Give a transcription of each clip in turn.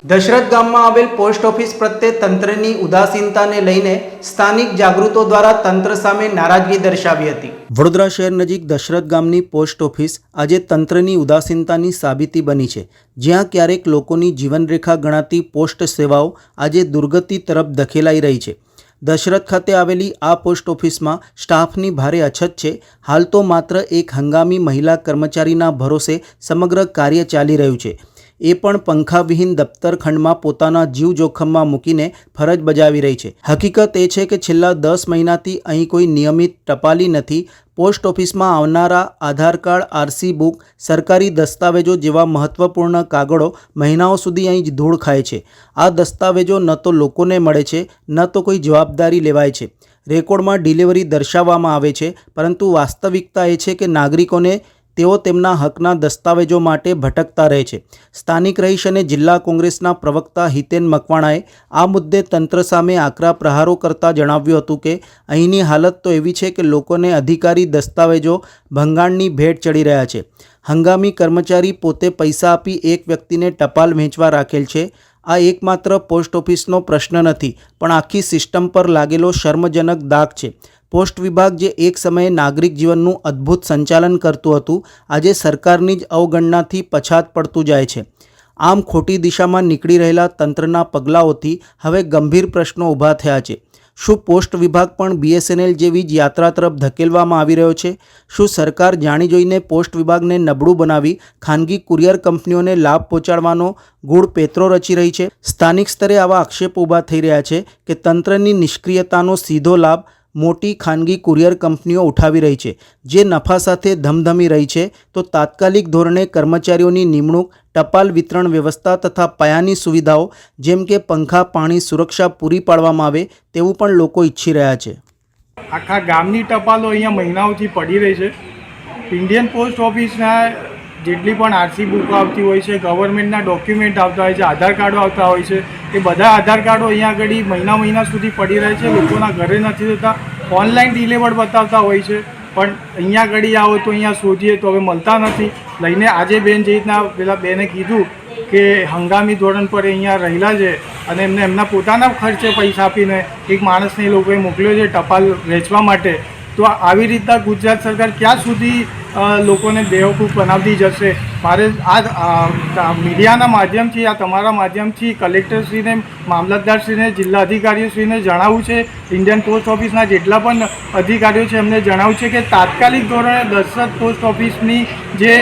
દશરથ ગામમાં આવેલ post office પ્રત્યે તંત્રની ઉદાસીનતાને લઈને સ્થાનિક જાગૃતો દ્વારા તંત્ર સામે નારાજગી દર્શાવી હતી। વડોદરા શહેર નજીક દશરથ ગામની પોસ્ટ ઓફિસ આજે તંત્રની ઉદાસીનતાની સાબિતી બની છે, જ્યાં ક્યારેક લોકોની જીવનરેખા ગણાતી પોસ્ટ સેવાઓ આજે દુર્ગતિ તરફ ધકેલાઈ રહી છે। દશરથ ખાતે આવેલી આ પોસ્ટ ઓફિસમાં સ્ટાફની ભારે અછત છે। હાલ તો માત્ર એક હંગામી મહિલા કર્મચારીના ભરોસે સમગ્ર કાર્ય ચાલી રહ્યું છે, એ પણ પંખાવિહીન દફતર ખંડમાં પોતાના જીવ જોખમમાં મૂકીને ફરજ બજાવી રહી છે। હકીકત એ છે કે છેલ્લા 10 મહિનાથી અહીં કોઈ નિયમિત ટપાલી નથી। પોસ્ટ ઓફિસમાં આવનારા આધાર કાર્ડ, આરસી બુક, સરકારી દસ્તાવેજો જેવા મહત્વપૂર્ણ કાગળો મહિનાઓ સુધી અહીં જ ધૂળ ખાય છે। આ દસ્તાવેજો ન તો લોકોને મળે છે, ન તો કોઈ જવાબદારી લેવાય છે। રેકોર્ડમાં ડિલિવરી દર્શાવવામાં આવે છે, પરંતુ વાસ્તવિકતા એ છે કે નાગરિકોને તેઓ તેમના હકના દસ્તાવેજો માટે ભટકતા રહે છે। સ્થાનિક રહીશ અને જિલ્લા કોંગ્રેસના પ્રવક્તા હિતેન મકવાણાએ આ મુદ્દે તંત્ર સામે આકરા પ્રહારો કરતા જણાવ્યું હતું કે અહીંની હાલત તો એવી છે કે લોકોને અધિકારી દસ્તાવેજો ભંગાણની ભેટ ચડી રહ્યા છે। હંગામી કર્મચારી પોતે પૈસા આપી એક વ્યક્તિને ટપાલ વહેંચવા રાખેલ છે। આ એકમાત્ર પોસ્ટ ઓફિસનો પ્રશ્ન નથી, પણ આખી સિસ્ટમ પર લાગેલો શર્મજનક દાગ છે। પોસ્ટ વિભાગ જે એક સમયે નાગરિક જીવનનું અદ્ભુત સંચાલન કરતું હતું, આજે સરકારની જ અવગણનાથી પછાત પડતું જાય છે। આમ ખોટી દિશામાં નીકળી રહેલા તંત્રના પગલાઓથી હવે ગંભીર પ્રશ્નો ઊભા થયા છે। શું પોસ્ટ વિભાગ પણ BSNL જેવી જ યાત્રા તરફ ધકેલવામાં આવી રહ્યો છે? શું સરકાર જાણી જોઈને પોસ્ટ વિભાગને નબળું બનાવી ખાનગી કુરિયર કંપનીઓને લાભ પહોંચાડવાનો ગૂઢ પેત્રો રચી રહી છે? સ્થાનિક સ્તરે આવા આક્ષેપો ઊભા થઈ રહ્યા છે કે તંત્રની નિષ્ક્રિયતાનો સીધો લાભ મોટી ખાનગી કુરિયર કંપનીઓ ઉઠાવી રહી છે, જે નફા સાથે ધમધમી રહી છે। તો તાત્કાલિક ધોરણે કર્મચારીઓની નિમણૂક, ટપાલ વિતરણ વ્યવસ્થા તથા પાયાની સુવિધાઓ જેમ કે પંખા, પાણી, સુરક્ષા પૂરી પાડવામાં આવે તેવું પણ લોકો ઈચ્છી રહ્યા છે। આખા ગામની ટપાલો અહીંયા મહિનાઓથી પડી રહી છે। ઇન્ડિયન પોસ્ટ ઓફિસના જેટલી પણ આરસી બુકો આવતી હોય છે, ગવર્મેન્ટના ડોક્યુમેન્ટ આવતા હોય છે, આધાર કાર્ડો આવતા હોય છે, એ બધા આધાર કાર્ડો અહીંયા આગળ મહિના સુધી પડી રહે છે। લોકોના ઘરે નથી જતા, ઓનલાઈન ડિલિવર્ડ બતાવતા હોય છે, પણ અહીંયા આગળ આવો તો અહીંયા શોધીએ તો હવે મળતા નથી। લઈને આજે બેન જે રીતના પેલા બેને કીધું કે હંગામી ધોરણ પર અહીંયા રહેલા છે અને એમને એમના પોતાના ખર્ચે પૈસા આપીને એક માણસને એ લોકોએ મોકલ્યો છે ટપાલ વેચવા માટે। તો આવી રીતના ગુજરાત સરકાર ક્યાં સુધી લોકોને બેવકૂફ બનાવતી જશે? મારે આ મીડિયાના માધ્યમથી, આ તમારા માધ્યમથી કલેક્ટરશ્રીને, મામલતદારશ્રીને, જિલ્લા અધિકારીશ્રીને જણાવવું છે, ઇન્ડિયન પોસ્ટ ઓફિસના જેટલા પણ અધિકારીઓ છે એમને જણાવવું છે કે તાત્કાલિક ધોરણે દશરથ પોસ્ટ ઓફિસની જે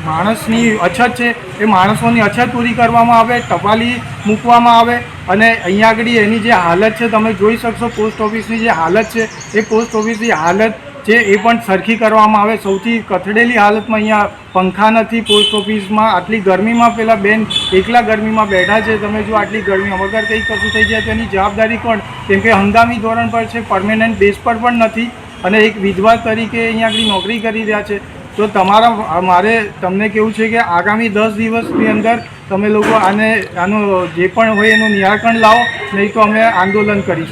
માણસની અછત છે એ માણસોની અછત પૂરી કરવામાં આવે, ટપાલી મૂકવામાં આવે અને અહીંયા આગળ એની જે હાલત છે તમે જોઈ શકશો। પોસ્ટ ઓફિસની જે હાલત છે એ પોસ્ટ ઓફિસની હાલત છે એ પણ સરખી કરવામાં આવે। સૌથી કથળેલી હાલતમાં અહીંયા પંખા નથી પોસ્ટ ઓફિસમાં। આટલી ગરમીમાં પેલા બેન એકલા ગરમીમાં બેઠા છે, તમે જો આટલી ગરમી વગર કંઈ કશું થઈ જાય તો એની જવાબદારી કોણ? કેમ કે હંગામી ધોરણ પર છે, પરમેનન્ટ બેઝ પર પણ નથી અને એક વિધવા તરીકે અહીંયા આગળ નોકરી કરી રહ્યા છે। તો મારે તમને કહેવું છે કે આગામી 10 દિવસની અંદર તમે લોકો આનું જે પણ હોય એનું નિરાકરણ લાવો, નહીં તો અમે આંદોલન કરીશું।